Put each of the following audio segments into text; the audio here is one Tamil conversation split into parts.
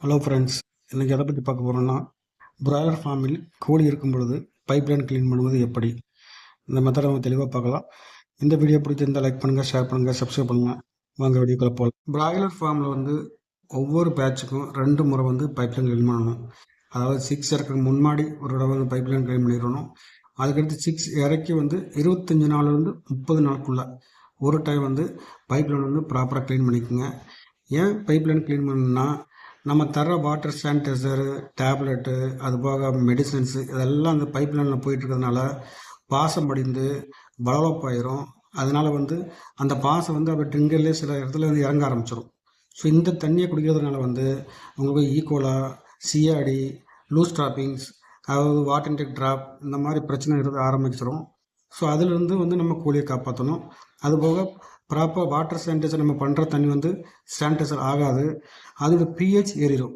ஹலோ ஃப்ரெண்ட்ஸ், இன்றைக்கி எதை பற்றி பார்க்க போகிறோன்னா, பிராய்லர் ஃபார்மில் கோழி இருக்கும் பொழுது பைப்லைன் க்ளீன் பண்ணுவது எப்படி, இந்த மெத்தடை நம்ம தெளிவாக பார்க்கலாம். இந்த வீடியோ பிடிச்சிருந்தால் லைக் பண்ணுங்கள், ஷேர் பண்ணுங்கள், சப்ஸ்கிரைப் பண்ணுங்கள். வாங்க வீடியோக்குள்ள போகலாம். பிராய்லர் ஃபார்மில் வந்து ஒவ்வொரு பேட்சுக்கும் 2 முறை வந்து பைப்லைன் க்ளீன் பண்ணணும். அதாவது 6 இறக்கிறதுக்கு முன்னாடி ஒரு தடவை வந்து பைப்லைன் க்ளீன் பண்ணிடணும். அதுக்கடுத்து 6 இறக்கி வந்து 25 நாள்லேருந்து 30 நாளுக்குள்ளே ஒரு டைம் வந்து பைப்லைன் வந்து ப்ராப்பராக க்ளீன் பண்ணிக்கோங்க. ஏன் பைப்லைன் க்ளீன் பண்ணணும்னா, நம்ம தர வாட்டர் சானிடைசரு, டேப்லெட்டு, அது போக மெடிசன்ஸு இதெல்லாம் அந்த பைப் லைனில் போயிட்டுருக்கிறதுனால பாசம் படிந்து பலவப்பாயிரும். அதனால் வந்து அந்த பாசம் வந்து அப்போ ட்ரிங்கர்லேயே சில இடத்துல வந்து இறங்க ஆரம்பிச்சிடும். ஸோ இந்த தண்ணியை குடிக்கிறதுனால வந்து உங்களுக்கு ஈகோலா, சிஆடி, லூஸ் ட்ராப்பிங்ஸ், அதாவது வாட்டர் இன்டேக் ட்ராப் இந்த மாதிரி பிரச்சனை இருக்க ஆரம்பிச்சிடும். ஸோ அதிலிருந்து வந்து நம்ம கோழியை காப்பாற்றணும். அதுபோக ப்ராப்பர் வாட்டர் சானிடைசர் நம்ம பண்ணுற தண்ணி வந்து சானிடைசர் ஆகாது, அதோட பிஹெச் ஏறிடும்.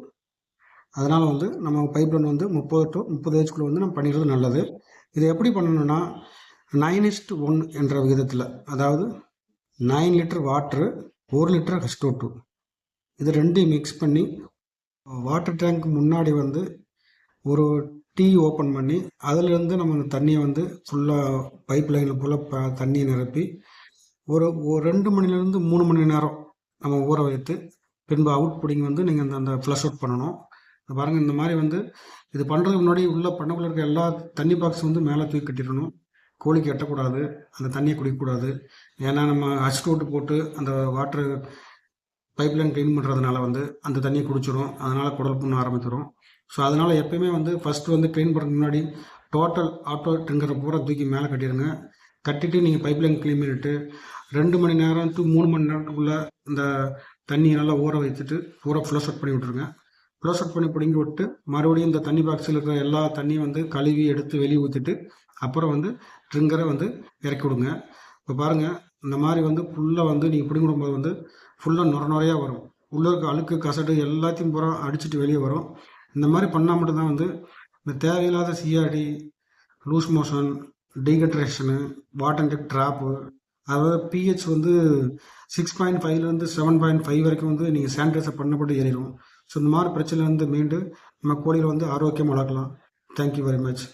அதனால் வந்து நம்ம பைப்லைன் வந்து 30 to 30 ஏஜ்குள்ளே வந்து நம்ம பண்ணிடுறது நல்லது. இதை எப்படி பண்ணணும்னா 9:1 என்ற விகிதத்தில், அதாவது 9 லிட்டர் வாட்ரு, 1 லிட்டர் H2O2 இது ரெண்டையும் மிக்ஸ் பண்ணி வாட்டர் டேங்க் முன்னாடி வந்து ஒரு டீ ஓப்பன் பண்ணி அதிலிருந்து நம்ம அந்த தண்ணியை வந்து ஃபுல்லாக பைப் லைனில் ஃபுல்லாக தண்ணியை நிரப்பி ஒரு 2 மணிலேருந்து 3 மணி நேரம் நம்ம ஊற வைத்து பின்பு அவுட் புடிங் வந்து நீங்கள் அந்த ஃப்ளஷ் அவுட் பண்ணணும். பாருங்கள், இந்த மாதிரி வந்து இது பண்ணுறதுக்கு முன்னாடி உள்ள பண்ணக்குள்ள இருக்க எல்லா தண்ணி பாக்ஸ் வந்து மேலே தூக்கி கட்டிடணும். கோழிக்கு எட்டக்கூடாது, அந்த தண்ணியை குடிக்கக்கூடாது. ஏன்னா நம்ம H2O2 போட்டு அந்த வாட்டர் பைப்லைன் க்ளீன் பண்ணுறதுனால வந்து அந்த தண்ணியை குடிச்சிடும், அதனால் குடல் புண்ண ஆரம்பிச்சிடும். ஸோ அதனால் எப்போயுமே வந்து ஃபஸ்ட்டு வந்து க்ளீன் பண்ணுறதுக்கு முன்னாடி டோட்டல் ஆட்டோ ட்ரிங்கரை பூரா தூக்கி மேலே கட்டிடுங்க. கட்டிட்டு நீங்கள் பைப்லைன் க்ளீன் பண்ணிவிட்டு 2 மணி நேரம் to 3 மணி நேரத்துக்குள்ளே இந்த தண்ணியை நல்லா ஊற வைத்துட்டு பூரா ஃப்ளஷ் அவுட் பண்ணி விட்ருங்க. ஃப்ளஷ் அவுட் பண்ணி பிடுங்கி விட்டு மறுபடியும் இந்த தண்ணி பாக்ஸில் இருக்கிற எல்லா தண்ணியும் வந்து கழுவி எடுத்து வெளியே ஊற்றிட்டு அப்புறம் வந்து ட்ரிங்கரை வந்து இறக்கி விடுங்க. இப்போ பாருங்கள், இந்த மாதிரி வந்து ஃபுல்லாக வந்து நீங்கள் பிடுங்கி விடும்போது வந்து ஃபுல்லாக நுரையாக வரும். உள்ளே இருக்க அழுக்கு கசடு எல்லாத்தையும் பூரா அடிச்சுட்டு வெளியே வரும். இந்த மாதிரி பண்ணால் மட்டும்தான் வந்து இந்த தேவையில்லாத CRT, loose motion, dehydration, water intake drop, அதாவது பிஹெச் வந்து 6.5லேருந்து 7.5 வரைக்கும் வந்து நீங்கள் சானிடைசர் பண்ணப்பட்டு ஏறிடும். ஸோ இந்த மாதிரி பிரச்சனை வந்து மீண்டு நம்ம கோழியில் வந்து ஆரோக்கியமாக வளர்க்கலாம். Thank you very much.